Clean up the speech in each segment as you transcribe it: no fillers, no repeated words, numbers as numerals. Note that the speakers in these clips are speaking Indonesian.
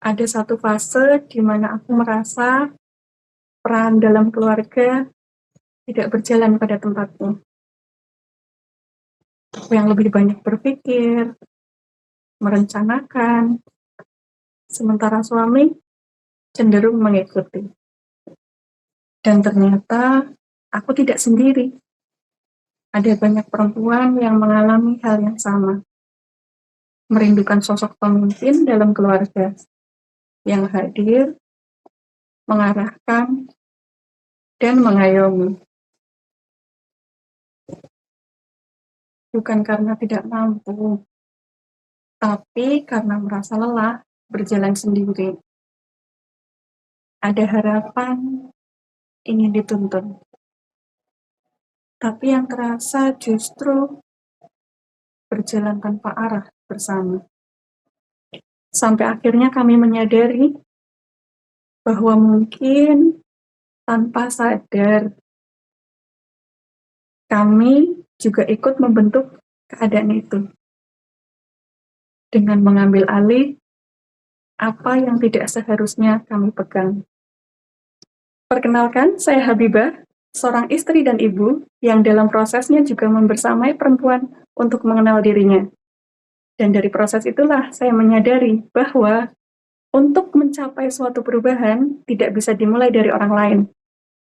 Ada satu fase di mana aku merasa peran dalam keluarga tidak berjalan pada tempatnya. Aku yang lebih banyak berpikir, merencanakan, sementara suami cenderung mengikuti. Dan ternyata aku tidak sendiri. Ada banyak perempuan yang mengalami hal yang sama. Merindukan sosok pemimpin dalam keluarga yang hadir, mengarahkan, dan mengayomi. Bukan karena tidak mampu, tapi karena merasa lelah berjalan sendiri. Ada harapan ingin dituntun. Tapi yang terasa justru berjalan tanpa arah bersama. Sampai akhirnya kami menyadari bahwa mungkin tanpa sadar kami juga ikut membentuk keadaan itu dengan mengambil alih apa yang tidak seharusnya kami pegang. Perkenalkan, saya Habibah, seorang istri dan ibu yang dalam prosesnya juga membersamai perempuan untuk mengenal dirinya. Dan dari proses itulah saya menyadari bahwa untuk mencapai suatu perubahan tidak bisa dimulai dari orang lain,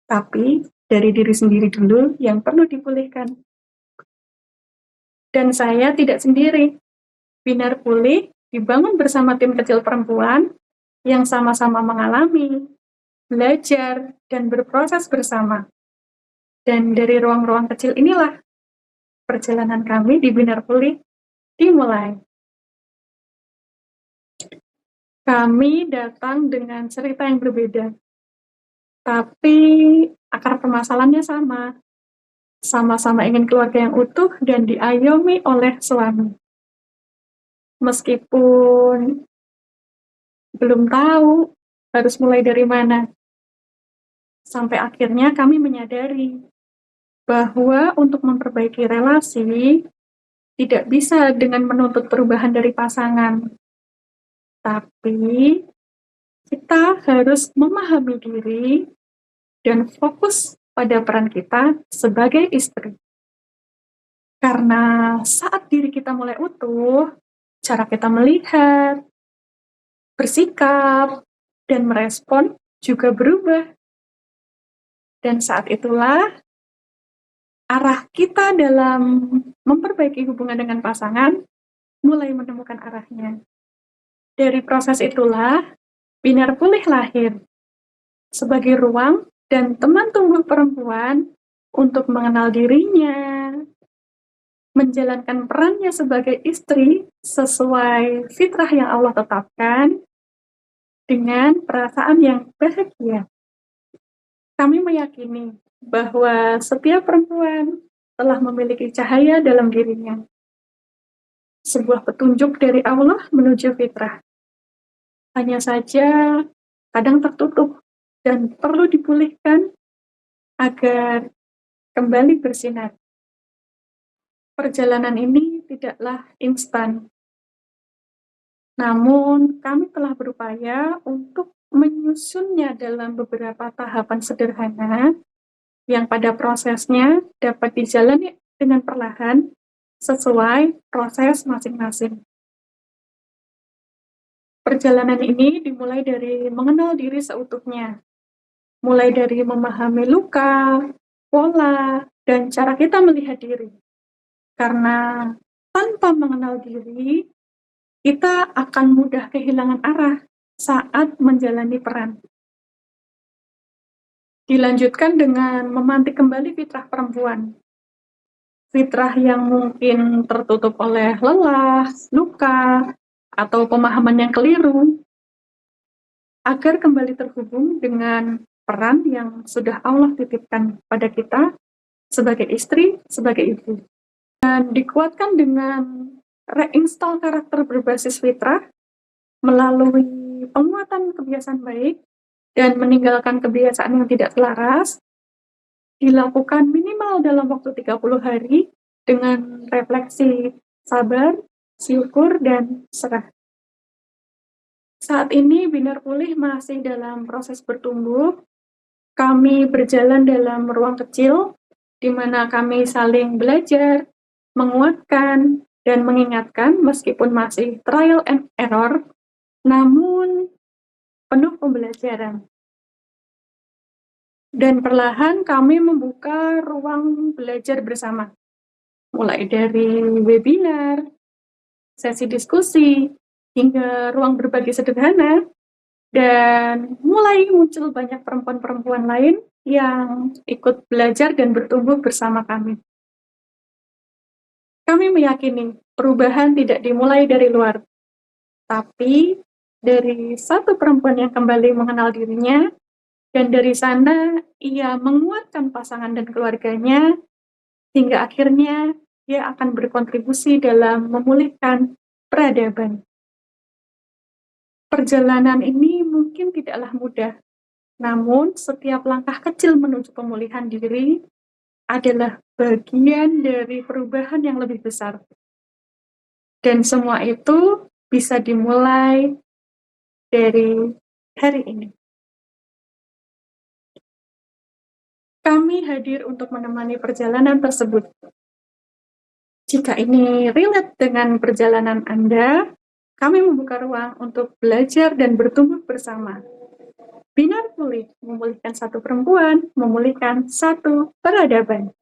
tapi dari diri sendiri dulu yang perlu dipulihkan. Dan saya tidak sendiri. Binar Pulih dibangun bersama tim kecil perempuan yang sama-sama mengalami, belajar, dan berproses bersama. Dan dari ruang-ruang kecil inilah perjalanan kami di Binar Pulih dimulai. Kami datang dengan cerita yang berbeda, tapi akar permasalahannya sama. Sama-sama ingin keluarga yang utuh dan diayomi oleh suami. Meskipun belum tahu harus mulai dari mana. Sampai akhirnya kami menyadari bahwa untuk memperbaiki relasi tidak bisa dengan menuntut perubahan dari pasangan. Tapi kita harus memahami diri dan fokus pada peran kita sebagai istri. Karena saat diri kita mulai utuh, cara kita melihat, bersikap, dan merespon juga berubah. Dan saat itulah arah kita dalam memperbaiki hubungan dengan pasangan mulai menemukan arahnya. Dari proses itulah, Binar Pulih lahir sebagai ruang dan teman tumbuh perempuan untuk mengenal dirinya, menjalankan perannya sebagai istri sesuai fitrah yang Allah tetapkan dengan perasaan yang bahagia. Kami meyakini bahwa setiap perempuan telah memiliki cahaya dalam dirinya. Sebuah petunjuk dari Allah menuju fitrah. Hanya saja kadang tertutup dan perlu dipulihkan agar kembali bersinar. Perjalanan ini tidaklah instan. Namun kami telah berupaya untuk menyusunnya dalam beberapa tahapan sederhana yang pada prosesnya dapat dijalani dengan perlahan sesuai proses masing-masing. Perjalanan ini dimulai dari mengenal diri seutuhnya, mulai dari memahami luka, pola, dan cara kita melihat diri. Karena tanpa mengenal diri, kita akan mudah kehilangan arah saat menjalani peran. Dilanjutkan dengan memantik kembali fitrah perempuan. Fitrah yang mungkin tertutup oleh lelah, luka, atau pemahaman yang keliru, agar kembali terhubung dengan peran yang sudah Allah titipkan pada kita sebagai istri, sebagai ibu. Dan dikuatkan dengan reinstall karakter berbasis fitrah melalui penguatan kebiasaan baik dan meninggalkan kebiasaan yang tidak selaras, dilakukan minimal dalam waktu 30 hari dengan refleksi sabar, syukur, dan serah. Saat ini Binar Pulih masih dalam proses bertumbuh. Kami berjalan dalam ruang kecil, di mana kami saling belajar, menguatkan, dan mengingatkan meskipun masih trial and error, namun penuh pembelajaran. Dan perlahan kami membuka ruang belajar bersama, mulai dari webinar, sesi diskusi, hingga ruang berbagi sederhana, dan mulai muncul banyak perempuan-perempuan lain yang ikut belajar dan bertumbuh bersama kami. Kami meyakini perubahan tidak dimulai dari luar, tapi dari satu perempuan yang kembali mengenal dirinya, dan dari sana ia menguatkan pasangan dan keluarganya, hingga akhirnya ia akan berkontribusi dalam memulihkan peradaban. Perjalanan ini mungkin tidaklah mudah, namun setiap langkah kecil menuju pemulihan diri adalah bagian dari perubahan yang lebih besar. Dan semua itu bisa dimulai dari hari ini. Kami hadir untuk menemani perjalanan tersebut. Jika ini relate dengan perjalanan Anda, kami membuka ruang untuk belajar dan bertumbuh bersama. Binar Pulih, memulihkan satu perempuan, memulihkan satu peradaban.